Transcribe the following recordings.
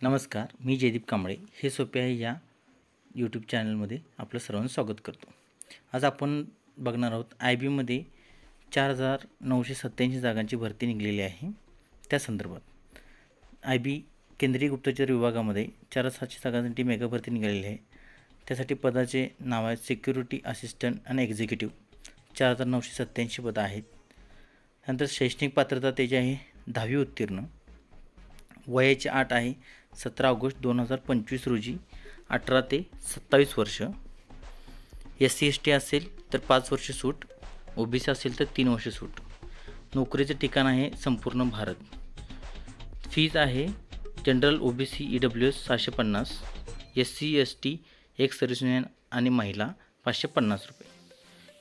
नमस्कार, मी जयदीप कांबळे. हे सोपे आहे या यूट्यूब चॅनलमध्ये आपलं सर्वांचं स्वागत करतो. आज आपण बघणार आहोत IBमध्ये 4,987 जागांची भरती निघलेली आहे. त्या संदर्भात IB केंद्रीय गुप्तचर विभागामध्ये 4,700 जागांसाठी मेगा भरती निघालेली आहे. त्यासाठी पदाचे नाव आहे सिक्युरिटी असिस्टंट आणि एक्झिक्युटिव्ह. 4,987 पदं आहेत. नंतर शैक्षणिक पात्रता त्याची आहे 10वी उत्तीर्ण. वयाची अट आहे 17 ऑगस्ट 2025 रोजी 18 ते 27 वर्ष. SC ST असेल तर 5 वर्ष सूट, OBC असेल तर 3 वर्ष सूट. नोकरीचं ठिकाण आहे संपूर्ण भारत. फीज आहे general OBC EWS 750, SC ST एक सर्व्हिसमॅन आणि महिला 550 रुपये.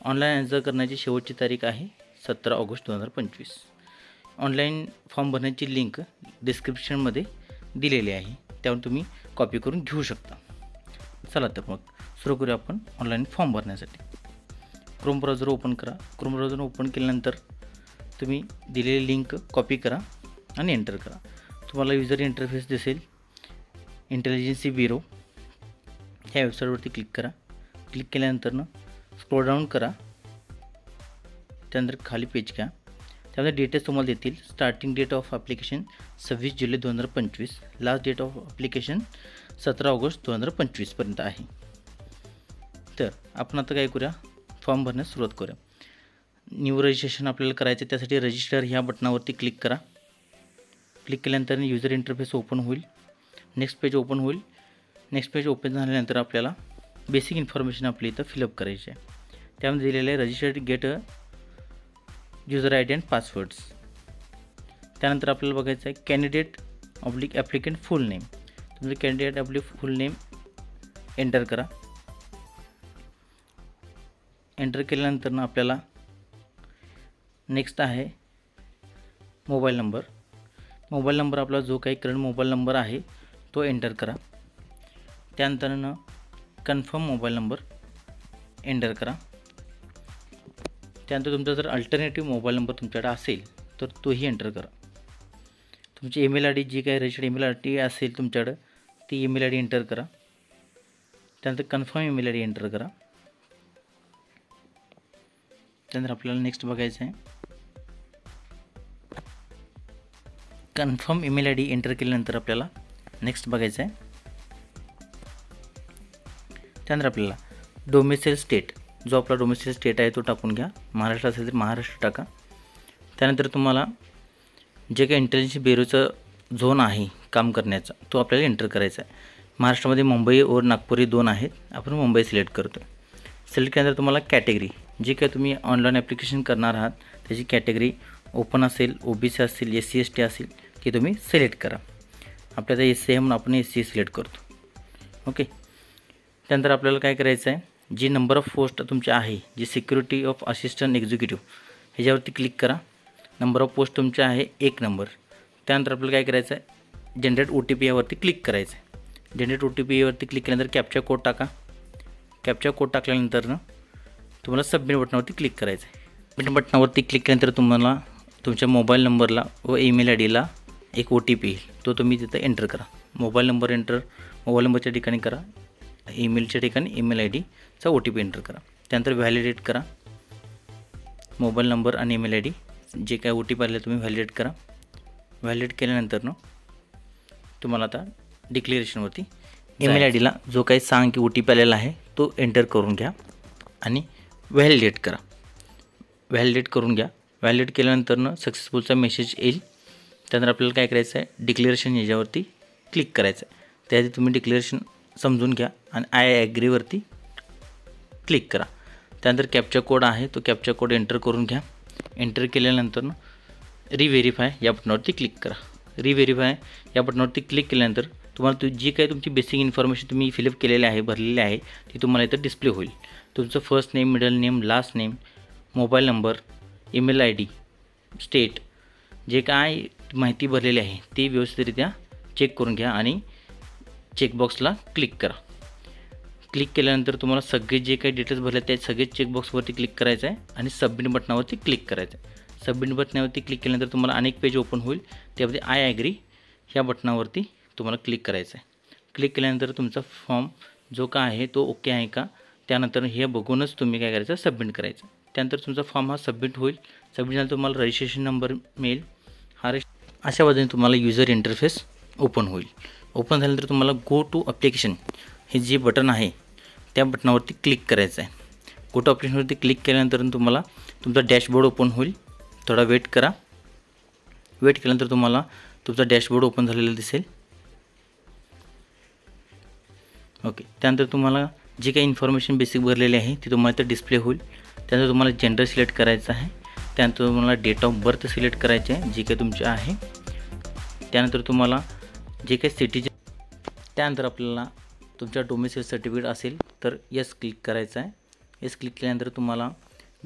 ऑनलाईन अर्ज करण्याची शेवटची तारीख आहे 17 ऑगस्ट 2025. ऑनलाईन फॉर्म भरण्याची लिंक डिस्क्रिप्शनमध्ये दिलेली आहे, त्यावर तुम्ही कॉपी करून घेऊ शकता. चला तर मग सुरू करूया आपण ऑनलाईन फॉर्म भरण्यासाठी. क्रोम ब्राउझर ओपन करा. क्रोम ब्राउझर ओपन केल्यानंतर तुम्ही दिलेली लिंक कॉपी करा आणि एंटर करा. तुम्हाला युजर इंटरफेस दिसेल. इंटेलिजन्सी ब्युरो ह्या वेबसाईटवरती क्लिक करा. क्लिक केल्यानंतर स्क्रोल डाऊन करा. त्यानंतर खाली पेज घ्या. त्यामध्ये डिटेल्स तुम्हाला देतील. स्टार्टिंग डेट ऑफ ॲप्लिकेशन 26 जुलै 2025. लास्ट डेट ऑफ ॲप्लिकेशन 17 ऑगस्ट 2025 पर्यंत आहे. तर आपण आता काय करूया, फॉर्म भरण्यास सुरुवात करूया. न्यू रजिस्ट्रेशन आपल्याला करायचं आहे. त्यासाठी रजिस्टर ह्या बटनावरती क्लिक करा. क्लिक केल्यानंतर युजर इंटरफेस ओपन होईल. नेक्स्ट पेज ओपन होईल. नेक्स्ट पेज ओपन झाल्यानंतर आपल्याला बेसिक इन्फॉर्मेशन आपली इथं फिलअप करायची आहे. त्यामध्ये दिलेलं आहे registered get user ID and passwords. त्यानंतर आपल्याला बघायचं आहे candidate oblique applicant full name. तुमचं candidate oblique full name enter करा. एंटर केल्यानंतर आपल्याला नेक्स्ट आहे मोबाईल नंबर. मोबाईल नंबर आपला जो काही करंट मोबाईल नंबर आहे तो एंटर करा. त्यानंतर कन्फर्म मोबाईल नंबर एंटर करा. त्यानंतर तुमचा जर अल्टरनेटिव्ह मोबाईल नंबर तुमच्याकडे असेल तर तोही एंटर करा. तुमची ईमेल ID जी काही रजिस्टर्ड ईमेल ID असेल तुमच्याकडं ती ईमेल ID एंटर करा. त्यानंतर कन्फर्म ईमेल ID एंटर करा. त्यानंतर आपल्याला नेक्स्ट बघायचं आहे कन्फर्म ईमेल ID एंटर केल्यानंतर आपल्याला नेक्स्ट बघायचं आहे. त्यानंतर आपल्याला डोमिसाईल स्टेट, जो आपला डोमिसाईल स्टेट आहे तो टाकून घ्या. महाराष्ट्र असेल तर महाराष्ट्र टाका. त्यानंतर तुम्हाला जे काही इंटेलिजन्सी ब्युरोचं झोन आहे काम करण्याचा तो आपल्याला एंटर करायचा आहे. महाराष्ट्रामध्ये मुंबई और नागपूर हे 2 आहेत. आपण मुंबई सिलेक्ट करतो. सिलेक्ट केल्यानंतर तुम्हाला कॅटेगरी जे काही तुम्ही ऑनलाईन ॲप्लिकेशन करणार आहात त्याची कॅटेगरी ओपन असेल, OBC असेल, SC ST असेल की तुम्ही सिलेक्ट करा. आपल्याला SC आहे म्हणून आपण SC सिलेक्ट करतो. ओके. त्यानंतर आपल्याला काय करायचं आहे, जी नंबर ऑफ पोस्ट तुमची आहे जी सिक्युरिटी ऑफ असिस्टंट एक्झिक्युटिव्ह ह्याच्यावरती क्लिक करा. नंबर ऑफ पोस्ट तुमचे आहे 1 नंबर. त्यानंतर आपल्याला काय करायचं आहे, जनरेट OTP यावरती क्लिक करायचं आहे. जनरेट OTP यावरती क्लिक केल्यानंतर कॅप्चा कोड टाका. कॅप्चा कोड टाकल्यानंतर तुम्हाला सबमिट बटनावरती क्लिक करायचं आहे. सबमिट बटनावरती क्लिक केल्यानंतर तुम्हाला तुमच्या मोबाईल नंबरला व ईमेल IDला एक OTP येईल, तो तुम्ही तिथं एंटर करा. मोबाईल नंबर एंटर मोबाईल नंबरच्या ठिकाणी करा. ईमेलच्या ठिकाणी ईमेल IDचा OTP एंटर करा. त्यानंतर व्हॅलिडेट करा. मोबाईल नंबर आणि ईमेल ID जे काय OTP आले तुम्ही व्हॅलिडेट करा. व्हॅलिडेट केल्यानंतर तुम्हाला आता डिक्लेरेशनवरती ईमेल IDला जो काही सांग की OTP आलेला आहे तो एंटर करून घ्या आणि व्हॅलिडेट करा. व्हॅलिडेट करून घ्या. व्हॅलिडेट केल्यानंतर सक्सेसफुलचा मेसेज येईल. त्यानंतर आपल्याला काय करायचं आहे, डिक्लेरेशन याच्यावरती क्लिक करायचं आहे. त्याआधी तुम्ही डिक्लेरेशन समजून घ्या आणि आय ॲग्रीवरती क्लिक करा. त्यानंतर कॅप्चा कोड आहे तो कॅप्चा कोड एंटर करून घ्या. एंटर केल्यानंतर रिव्हेरीफाय या बटनावरती क्लिक करा. रिव्हेरीफाय या बटनावरती क्लिक केल्यानंतर तुम्हाला जी काही तुमची बेसिक इन्फॉर्मेशन तुम्ही फिलअप केलेली आहे भरलेली आहे ती तुम्हाला इथं डिस्प्ले होईल. तुमचं first name, middle name, last name, mobile number, email ID, state जे काय माहिती भरलेली आहे ती व्यवस्थितरित्या चेक करून घ्या आणि चेकबॉक्सला क्लिक करा. क्लिक केल्यानंतर तुम्हाला सगळे जे काही डिटेल्स भरले त्या सगळे चेकबॉक्सवरती क्लिक करायचं आहे आणि सबमिट बटनावरती क्लिक करायचं आहे. सबमिट बटनावरती क्लिक केल्यानंतर तुम्हाला अनेक पेज ओपन होईल. त्यामध्ये आय ॲग्री ह्या बटनावरती तुम्हाला क्लिक करायचं आहे. क्लिक केल्यानंतर तुमचा फॉर्म जो का आहे तो ओके आहे का, त्यानंतर हे बघूनच तुम्ही काय करायचं, सबमिट करायचं. त्यानंतर तुमचा फॉर्म हा सबमिट होईल. सबमिट झाल्यानंतर तुम्हाला रजिस्ट्रेशन नंबर मिळेल. अशा पद्धतीने तुम्हाला युजर इंटरफेस ओपन होईल. ओपन झाल्यानंतर तुम्हाला गो टू ॲप्लिकेशन हे जे बटन आहे त्या बटनावरती क्लिक करायचं आहे. गो टू ॲप्लिकेशनवरती क्लिक केल्यानंतर तुम्हाला तुमचा डॅशबोर्ड ओपन होईल. थोडा वेट करा. वेट केल्यानंतर तुम्हाला तुमचा डॅशबोर्ड ओपन झालेला दिसेल. ओके. त्यानंतर तुम्हाला जे काही इन्फॉर्मेशन बेसिक भरलेली आहे ती तुम्हाला इथं डिस्प्ले होईल. त्यानंतर तुम्हाला जेंडर सिलेक्ट करायचं आहे. त्यानंतर तुम्हाला डेट ऑफ बर्थ सिलेक्ट करायचे आहे जी काही तुमची आहे. त्यानंतर तुम्हाला जे काही सिटीचे, त्यानंतर आपल्याला तुमच्या डोमेसिल सर्टिफिकेट असेल तर यस क्लिक करायचं आहे. यस क्लिक केल्यानंतर तुम्हाला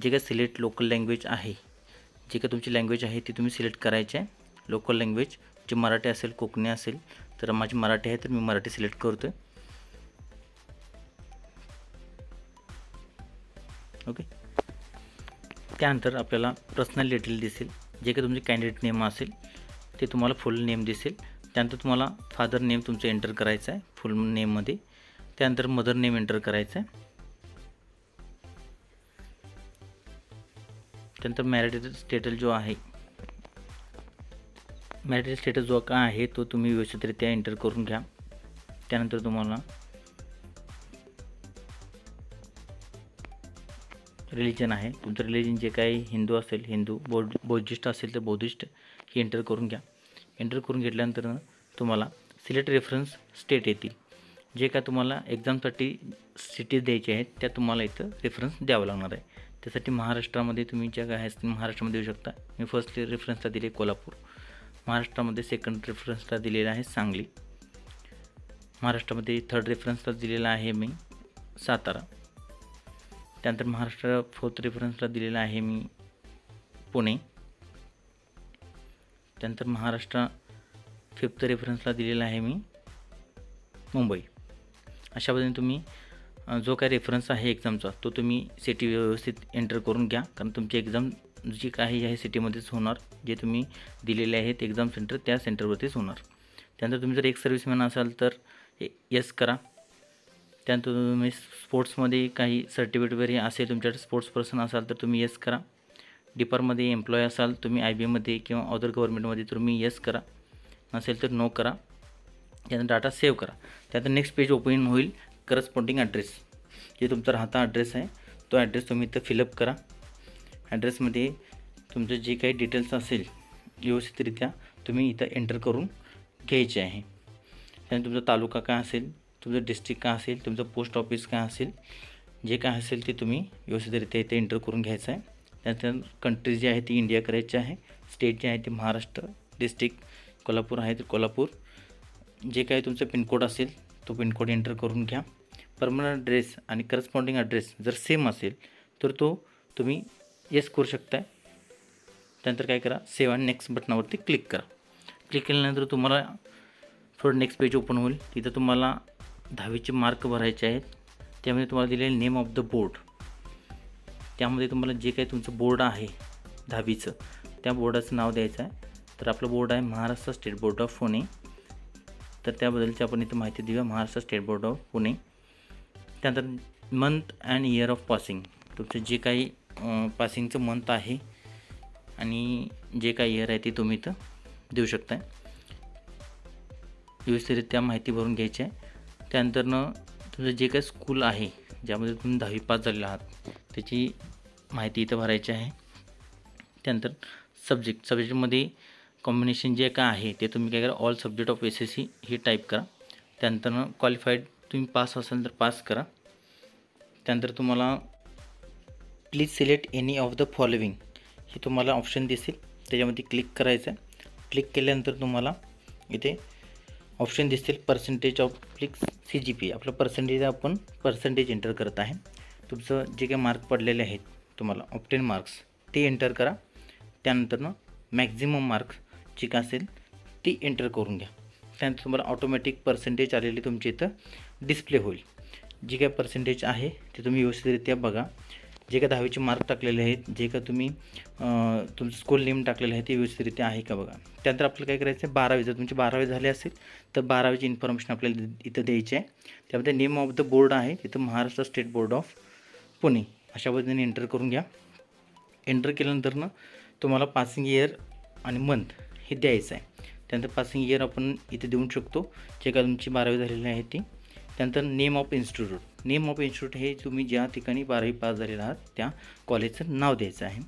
जे काही सिलेक्ट लोकल लँग्वेज आहे, जे काही तुमची लँग्वेज आहे ती तुम्ही सिलेक्ट करायची आहे. लोकल लँग्वेज जे मराठी असेल, कोकणी असेल, तर माझी मराठी आहे तर मी मराठी सिलेक्ट करतो आहे. ओके. त्यानंतर आपल्याला पर्सनल डिटेल दिसेल. जे काही तुमचे कॅन्डिडेट नेम असेल ते तुम्हाला फुल नेम दिसेल. त्यानंतर तुम्हाला फादर नेम तुमचं एंटर करायचं आहे फुल नेममध्ये. त्यानंतर मदर नेम एंटर करायचं आहे. त्यानंतर मॅरिटल स्टेटस जो आहे, मॅरिटल स्टेटस जो का आहे तो तुम्ही व्यवस्थितरित्या एंटर करून घ्या. त्यानंतर तुम्हाला रिलिजन आहे, तुमचं रिलिजन जे काही हिंदू असेल हिंदू, बौद्धिस्ट असेल तर बौद्धिस्ट हे एंटर करून घ्या. एंटर करून घेतल्यानंतर तुम्हाला सिलेक्ट रेफरन्स स्टेट येतील. जे काय तुम्हाला एक्झामसाठी सिटीज द्यायचे आहेत त्या तुम्हाला इथं रेफरन्स द्यावं लागणार आहे. त्यासाठी महाराष्ट्रामध्ये तुम्ही ज्या काय असतील महाराष्ट्रामध्ये देऊ शकता. मी फर्स्ट रेफरन्सला दिले कोल्हापूर. महाराष्ट्रामध्ये सेकंड रेफरन्सला दिलेला आहे सांगली. महाराष्ट्रामध्ये थर्ड रेफरन्सला दिलेला आहे मी सातारा. त्यानंतर महाराष्ट्र फोर्थ रेफरन्सला दिलेला आहे मी पुणे. त्यानंतर महाराष्ट्र फिफ्थ रेफरन्सला दिलेला आहे मी मुंबई. अशा पद्धतीने तुम्ही जो काय रेफरन्स आहे एक्झामचा तो तुम्ही सिटी व्यवस्थित एंटर करून घ्या. कारण तुमची एक्झाम जी काही आहे सिटीमध्येच होणार. जे तुम्ही दिलेले आहेत एक्झाम सेंटर त्या सेंटरवरतीच होणार. त्यानंतर तुम्ही जर एक सर्व्हिसमॅन असाल तर यस करा. त्यानंतर तुम्ही स्पोर्ट्समध्ये काही सर्टिफिकेट वगैरे असेल तुमच्याकडे, स्पोर्ट्स पर्सन असाल तर तुम्ही यस करा. डिपार्टमध्ये एम्प्लॉय असाल तुम्ही IBMमध्ये किंवा अदर गव्हर्नमेंटमध्ये तुम्ही यस करा. नसेल तर नो करा. त्यानंतर डाटा सेव्ह करा. त्यानंतर नेक्स्ट पेज ओपन होईल. करस्पॉन्डिंग ॲड्रेस जे तुमचा राहता ॲड्रेस आहे तो ॲड्रेस तुम्ही इथं फिलअप करा. ॲड्रेसमध्ये तुमचं जे काही डिटेल्स असेल व्यवस्थितरित्या तुम्ही इथं एंटर करून घ्यायचे आहे. त्यानंतर तुमचा तालुका काय असेल, तुमचं डिस्ट्रिक्ट काय असेल, तुमचं पोस्ट ऑफिस काय असेल, जे काय असेल ते तुम्ही व्यवस्थितरित्या इथे एंटर करून घ्यायचं आहे. त्यानंतर कंट्री जी आहे ती इंडिया करायची आहे. स्टेट जे आहे ते महाराष्ट्र, डिस्ट्रिक्ट कोल्हापूर आहे तर कोल्हापूर. जे काही तुमचं पिनकोड असेल तो पिनकोड एंटर करून घ्या. परमनंट ॲड्रेस आणि करस्पॉन्डिंग ॲड्रेस जर सेम असेल तर तो तुम्ही येस करू शकता. त्यानंतर काय करा, सेव्ह आणि नेक्स्ट बटनावरती क्लिक करा. क्लिक केल्यानंतर तुम्हाला थोडं नेक्स्ट पेज ओपन होईल. तिथं तुम्हाला 10वीचे मार्क भरायचे आहेत. त्यामध्ये तुम्हाला दिलेले नेम ऑफ द बोर्ड, त्यामध्ये तुम्हाला जे काही तुमचं बोर्ड आहे 10वीचं त्या बोर्डाचं नाव द्यायचं आहे. तर आपलं बोर्ड आहे Maharashtra state board of Pune. तर त्याबद्दलची आपण इथं माहिती देऊया, Maharashtra state board of Pune. त्यानंतर month and year of passing, तुमचं जे काही पासिंगचं मंथ आहे आणि जे काही इयर आहे ते तुम्ही इथं देऊ शकता. व्यवस्थितरित्या माहिती भरून घ्यायची आहे. त्यानंतरनं तुमचं जे काही स्कूल आहे ज्यामध्ये तुम्ही 10वी पास झालेला आहात त्याची माहिती इथं भरायची आहे. त्यानंतर सब्जेक्टमध्ये कॉम्बिनेशन जे काय आहे ते तुम्ही काय करा, ऑल सब्जेक्ट ऑफ SSC हे टाईप करा. त्यानंतरनं क्वालिफाईड तुम्ही पास असाल तर पास करा. त्यानंतर तुम्हाला please select any of the following हे तुम्हाला ऑप्शन दिसेल, त्याच्यामध्ये क्लिक करायचं आहे. क्लिक केल्यानंतर तुम्हाला इथे ऑप्शन दिसतील पर्सेंटेज ऑफ क्लिक CGP. आपलं पर्सेंटेज आपण पर्सेंटेज एंटर करत आहे. तुमचं जे काही मार्क पडलेले आहेत तुम्हाला ऑप्टेन मार्क्स ते एंटर करा. त्यानंतरनं मॅक्झिमम मार्क्स जी काय असेल ती एंटर करून घ्या. त्यानंतर तुम्हाला ऑटोमॅटिक पर्सेंटेज आलेली तुमची इथं डिस्प्ले होईल. जी काय पर्सेंटेज आहे ते तुम्ही व्यवस्थितरित्या बघा. जे काय 10वीचे मार्क टाकलेले आहेत, जे काय तुम्ही तुमचं स्कूल नेम टाकलेलं आहे ते व्यवस्थितरित्या आहे का बघा. त्यानंतर आपल्याला काय करायचं आहे, 12वी जर तुमची 12वी झाली असेल तर 12वीची इन्फॉर्मेशन आपल्याला इथं द्यायची आहे. त्यामध्ये नेम ऑफ द बोर्ड आहे, तिथं Maharashtra state board of Pune अशा पद्धतीने एंटर करून घ्या. एंटर केल्यानंतर तुम्हाला पासिंग इयर आणि मंथ हे द्यायचं आहे. त्यानंतर पासिंग इयर आपण इथे देऊ शकतो, जे काय तुमची 12वी झालेली आहे ती. त्यानंतर name of institute, name of institute हे तुम्ही ज्या ठिकाणी 12वी पास झालेला आहात त्या कॉलेजचं नाव द्यायचं आहे.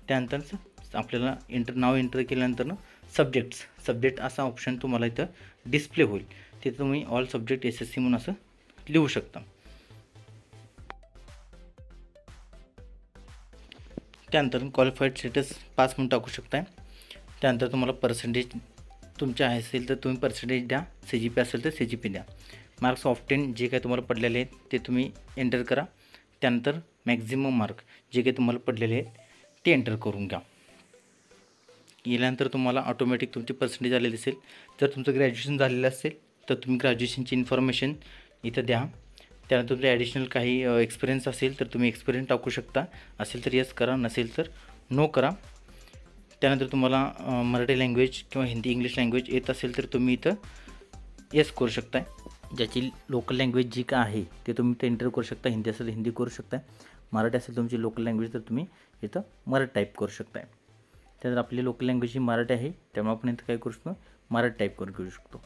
त्यानंतर आपल्याला नाव एंटर केल्यानंतर सब्जेक्ट असा ऑप्शन तुम्हाला इथं डिस्प्ले होईल. तिथं तुम्ही ऑल सब्जेक्ट SSC म्हणून असं लिहू शकता. त्यानंतर क्वालिफाईड स्टेटस 5 म्हणून टाकू शकताय. त्यानंतर तुम्हाला पर्सेंटेज तुमचे असेल तर तुम्ही पर्सेंटेज द्या, CGP असेल तर CGP द्या. मार्क्स ऑफ 10 जे काय तुम्हाला पडलेले आहेत ते तुम्ही एंटर करा. त्यानंतर मॅक्झिमम मार्क जे काही तुम्हाला पडलेले आहेत ते एंटर करून घ्या. गेल्यानंतर तुम्हाला ऑटोमॅटिक तुमची पर्सेंटेज आले दिसेल. जर तुमचं ग्रॅज्युएशन झालेलं असेल तर तुम्ही ग्रॅज्युएशनची इन्फॉर्मेशन इथं द्या. त्यानंतर तुमचं ॲडिशनल काही एक्सपिरियन्स असेल तर तुम्ही एक्सपिरियन्स टाकू शकता. असेल तर येस करा, नसेल तर नो करा. त्यानंतर तुम्हाला मराठी लँग्वेज किंवा हिंदी इंग्लिश लँग्वेज येत असेल तर तुम्ही इथं येस करू शकता. ज्याची लोकल लँग्वेज जी का आहे ते तुम्ही इथं एंटर करू शकता. हिंदी असेल हिंदी करू शकता, मराठी असेल तुमची लोकल लँग्वेज तर तुम्ही इथं मराठी टाईप करू शकता. त्यानंतर आपली लोकल लँग्वेज ही मराठी आहे त्यामुळे आपण इथं काय करू शकतो, मराठी टाईप करून घेऊ शकतो.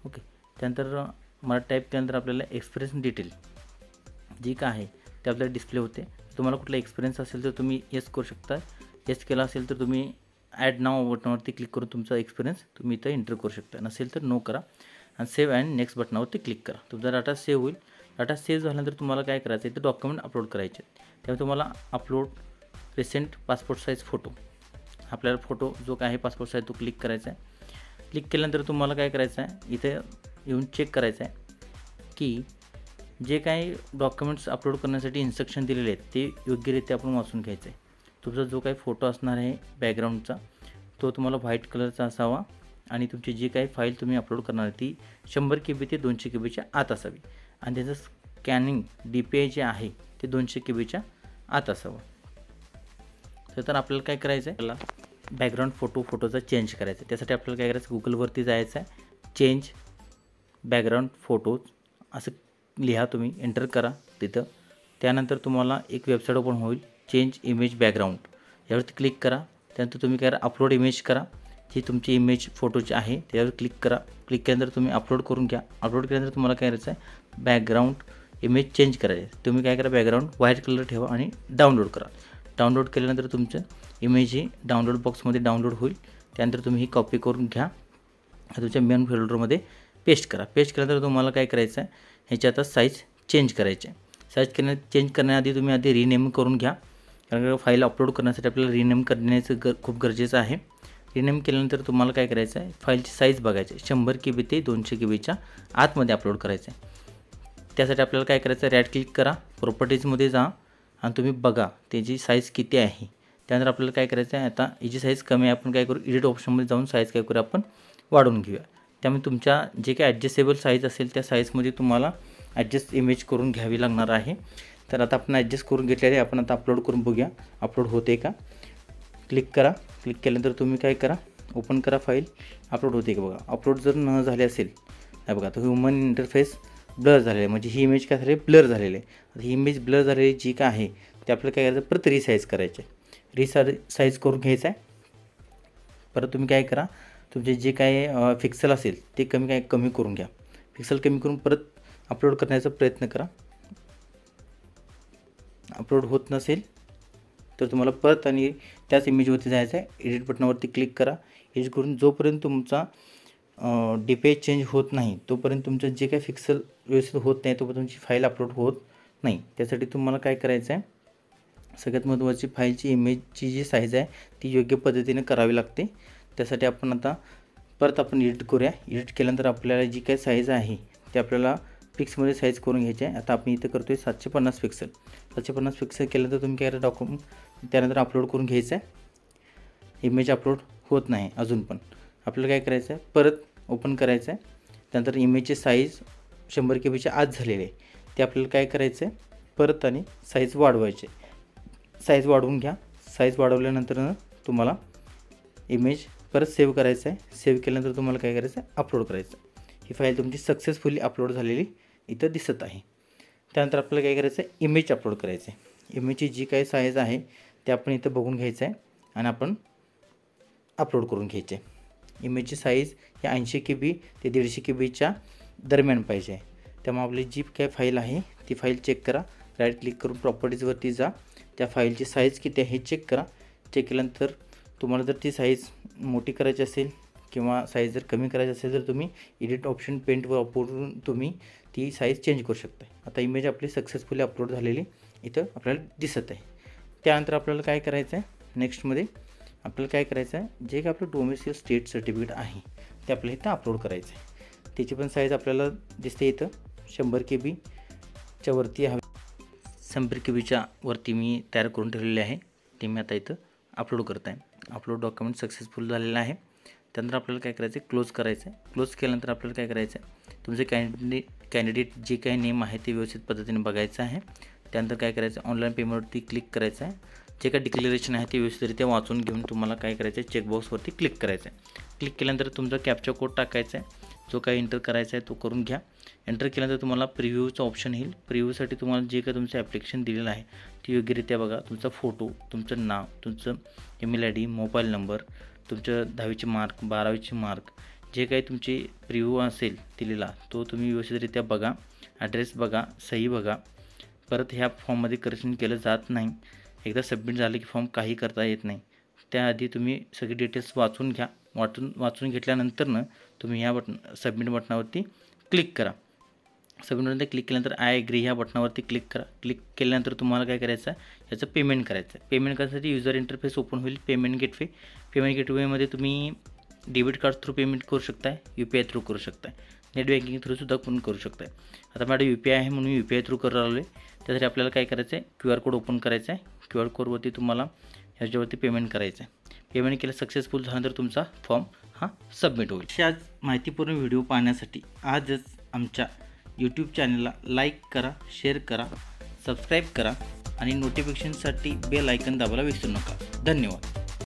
ओके. त्यानंतर मराठी टाईप केल्यानंतर आपल्याला एक्सपिरियन्स डिटेल जी का आहे ते आपल्याला डिस्प्ले होते. तुम्हाला कुठला एक्सपिरियन्स असेल तर तुम्ही येस करू शकता. येस केला असेल तर तुम्ही ॲड नाव बटनावरती क्लिक करून तुमचा एक्सपिरियन्स तुम्ही इथं एंटर करू शकता. नसेल तर नो करा आणि सेव्ह अँड नेक्स्ट बटनावरती क्लिक करा. तुमचा डाटा सेव्ह होईल. डाटा सेव्ह झाल्यानंतर तुम्हाला काय करायचं आहे, ते डॉक्युमेंट अपलोड करायचे. त्यामुळे तुम्हाला upload recent passport size photo, आपल्याला फोटो जो काय आहे पासपोर्ट साईज तो क्लिक करायचा आहे. क्लिक केल्यानंतर तुम्हाला काय करायचं आहे, इथे येऊन चेक करायचं आहे की जे काही डॉक्युमेंट्स अपलोड करण्यासाठी इन्स्ट्रक्शन दिलेले आहेत ते योग्यरित्या आपण वाचून घ्यायचं आहे. तुमचा जो काही फोटो असणार आहे बॅकग्राऊंडचा तो तुम्हाला व्हाईट कलरचा असावा आणि तुमची जी काही फाईल तुम्ही अपलोड करणार आहे ती 100 KB ते 200 KBच्या आत असावी आणि त्याचं स्कॅनिंग DPI जे आहे ते 200 KBच्या आत असावं. तर आपल्याला काय करायचं आहे, आपल्याला बॅकग्राऊंड फोटोचा चेंज करायचा आहे. त्यासाठी आपल्याला काय करायचं, गुगलवरती जायचं आहे, चेंज बॅकग्राऊंड फोटोज असं लिहा, तुम्ही एंटर करा तिथं. त्यानंतर तुम्हाला एक वेबसाईट ओपन होईल, चेंज इमेज बॅकग्राऊंड, यावरती क्लिक करा. त्यानंतर तुम्ही काय करा, अपलोड इमेज करा. जी तुमची इमेज फोटोची आहे त्यावर क्लिक करा. क्लिक केल्यानंतर तुम्ही अपलोड करून घ्या. अपलोड केल्यानंतर तुम्हाला काय करायचं आहे, बॅकग्राऊंड इमेज चेंज करायची आहे. तुम्ही काय करा, बॅकग्राऊंड व्हाईट कलर ठेवा आणि डाउनलोड करा. डाउनलोड केल्यानंतर तुमचं इमेज ही डाउनलोड बॉक्समध्ये डाउनलोड होईल. त्यानंतर तुम्ही ही कॉपी करून घ्या, तुमच्या मेन फोल्डरमध्ये पेस्ट करा. पेस्ट केल्यानंतर तुम्हाला काय करायचं आहे, ह्याची आता साईज चेंज करायची आहे. साईज चेंज करण्याआधी तुम्ही आधी रिनेम करून घ्या, कारण फाईल अपलोड करण्यासाठी आपल्याला रिनेम करण्याचं खूप गरजेचं आहे. रिनेम केल्यानंतर तुम्हाला काय करायचं आहे, फाईलची साईज बघायची आहे. 100 KB ते 200 KBच्या आतमध्ये अपलोड करायचं आहे. त्यासाठी आपल्याला काय करायचं आहे, राईट क्लिक करा, प्रॉपर्टीजमध्ये जा आणि तुम्ही बघा त्याची साईज किती आहे. त्यानंतर आपल्याला काय करायचं आहे, आता याची साईज कमी आहे, आपण काय करू, एडिट ऑप्शनमध्ये जाऊन साईज काय करू, आपण वाढवून घेऊया. त्यामुळे तुमच्या जे काही ॲडजस्टेबल साईज असेल त्या साईजमध्ये तुम्हाला ॲडजस्ट इमेज करून घ्यावी लागणार आहे. तर आता आपण ॲडजस्ट करून घेतलेले आहे, आपण आता अपलोड करून बघूया अपलोड होते का. क्लिक करा. क्लिक केल्यानंतर तुम्ही काय करा, ओपन करा फाईल, अपलोड होते का बघा. अपलोड जर न झाले असेल, हे बघा तर ह्युमन इंटरफेस ब्लर झालेलं आहे, म्हणजे ही इमेज काय झाली, ब्लर झालेली आहे. आता ही इमेज ब्लर झालेली जी काय आहे ते आपल्याला काय करायचं, परत रिसाईज करायचे. रिसाईज करून घ्यायचं आहे. परत तुम्ही काय करा, तुमचे जे काय पिक्सल असेल ते कमी करून घ्या. पिक्सल कमी करून परत अपलोड करण्याचा प्रयत्न करा. अपलोड होत नसेल तर तुम्हाला परत आणि त्याच इमेजवरती जायचं आहे, एडिट बटनावरती क्लिक करा. एडिट करून जोपर्यंत तुमचा DPI चेंज होत नाही तोपर्यंत तुमचं जे काही पिक्सल व्यवस्थित होत नाही तोपर्यंत तुमची फाईल अपलोड होत नाही. त्यासाठी तुम्हाला काय करायचं आहे, सगळ्यात महत्त्वाची फाईलची इमेजची जी साईज आहे ती योग्य पद्धतीने करावी लागते. त्यासाठी आपण आता परत आपण एडिट करूया. एडिट केल्यानंतर आपल्याला जी काही साईज आहे ते आपल्याला पिक्समध्ये साईज करून घ्यायची आहे. आता आपण इथं करतो आहे 750 पिक्सल. 750 पिक्सल केल्यानंतर तुम्ही काय डॉक्युमेंट त्यानंतर अपलोड करून घ्यायचं आहे. इमेज अपलोड होत नाही अजून पण. आपल्याला काय करायचं आहे, परत ओपन करायचं आहे. त्यानंतर इमेजची साईज 100 KBच्या आत झालेली आहे ते आपल्याला काय करायचं आहे, परत आणि साईज वाढवायची. साईज वाढवून घ्या. साईज वाढवल्यानंतर तुम्हाला इमेज परत सेव्ह करायचं आहे. सेव्ह केल्यानंतर तुम्हाला काय करायचं आहे, अपलोड करायचं. ही फाईल तुमची सक्सेसफुली अपलोड झालेली इथं दिसत आहे. त्यानंतर आपल्याला काय करायचं आहे, इमेज अपलोड करायचं आहे. इमेजची जी काही साईज आहे ते आपण इथं बघून घ्यायचं आहे आणि आपण अपलोड करून घ्यायचे. इमेजची साईज ही 80 KB ते 150 KBच्या दरम्यान पाहिजे. त्यामुळे आपली जी काही फाईल आहे ती फाईल चेक करा. राईट क्लिक करून प्रॉपर्टीजवरती जा. त्या फाईलची साईज किती आहे हे चेक करा. चेक केल्यानंतर तुम्हाला जर ती साईज मोठी करायची असेल किंवा साईज जर कमी करायची असेल तर तुम्ही एडिट ऑप्शन पेंटवर वापरून तुम्ही ती साईज चेंज करू शकता. आता इमेज आपली सक्सेसफुली अपलोड झालेली इथं आपल्याला दिसत आहे. त्यानंतर आपल्याला काय करायचं आहे, नेक्स्टमध्ये आपल्याला काय करायचं आहे, जे काही आपलं डोमेस्टिक स्टेट सर्टिफिकेट आहे ते आपल्याला इथं अपलोड करायचं आहे. त्याची पण साईज आपल्याला दिसते इथं 100 KBच्या वरती हवी. 100 KBच्या वरती मी तयार करून ठेवलेले आहे. ते मी आता इथं अपलोड करत आहे. अपलोड डॉक्युमेंट सक्सेसफुल झालेलं आहे. त्यानंतर आपल्याला काय करायचं आहे, क्लोज करायचं आहे. क्लोज केल्यानंतर आपल्याला काय करायचं आहे, तुमचे कॅन्डिडेट जे काही नेम आहे ते व्यवस्थित पद्धतीने बघायचं आहे. त्यानंतर काय करायचं, ऑनलाईन पेमेंटवरती क्लिक करायचं आहे. जे काही डिक्लेरेशन आहे ते व्यवस्थितरित्या वाचून घेऊन तुम्हाला काय करायचं आहे, चेकबॉक्सवरती क्लिक करायचं आहे. क्लिक केल्यानंतर तुमचा कॅप्चा कोड टाकायचा आहे. जो काही एंटर करायचा आहे तो करून घ्या. एंटर केल्यानंतर तुम्हाला प्रिव्ह्यूचा ऑप्शन येईल. प्रिव्ह्यूसाठी तुम्हाला जे काही तुमचं ॲप्लिकेशन दिलेलं आहे ते योग्यरित्या बघा. तुमचा फोटो, तुमचं नाव, तुमचं ईमेल ID, मोबाईल नंबर, तुमचं 10वीचे मार्क, 12वीचे मार्क, जे काही तुमची प्रिव्ह्यू असेल दिलेला तो तुम्ही व्यवस्थितरित्या बघा. ॲड्रेस बघा, सही बघा. परत ह्या फॉर्ममध्ये करेक्शन केलं जात नाही. एकदा सबमिट झालं की फॉर्म काही करता येत नाही. त्याआधी तुम्ही सगळे डिटेल्स वाचून घ्या. वाचून घेतल्यानंतरनं तुम्ही ह्या सबमिट बटनावरती क्लिक करा. सबमिटमध्ये क्लिक केल्यानंतर आय ॲग्री ह्या बटनावरती क्लिक करा. क्लिक केल्यानंतर तुम्हाला काय करायचं आहे, याचं पेमेंट करायचं आहे. पेमेंट करण्यासाठी युजर इंटरफेस ओपन होईल. पेमेंट गेटवेमध्ये तुम्ही डेबिट कार्ड थ्रू पेमेंट करू शकताय, UPI थ्रू करू शकताय, नेट बँकिंग थ्रूसुद्धा पण करू शकताय. आता माझं UPI आहे म्हणून UPI थ्रू करू राहिलो आहे. त्यासाठी आपल्याला काय करायचं आहे, QR कोड ओपन करायचा आहे. QR कोडवरती तुम्हाला ह्याच्यावरती पेमेंट करायचं आहे. पेमेंट केलं सक्सेसफुल झाल्यानंतर तुमचा फॉर्म हा सबमिट होईल. अशाच माहितीपूर्ण व्हिडिओ पाहण्यासाठी आजच आमच्या YouTube चॅनलला लाईक करा, शेअर करा, सबस्क्राईब करा आणि नोटिफिकेशनसाठी बेल आयकन दाबायला विसरू नका. धन्यवाद.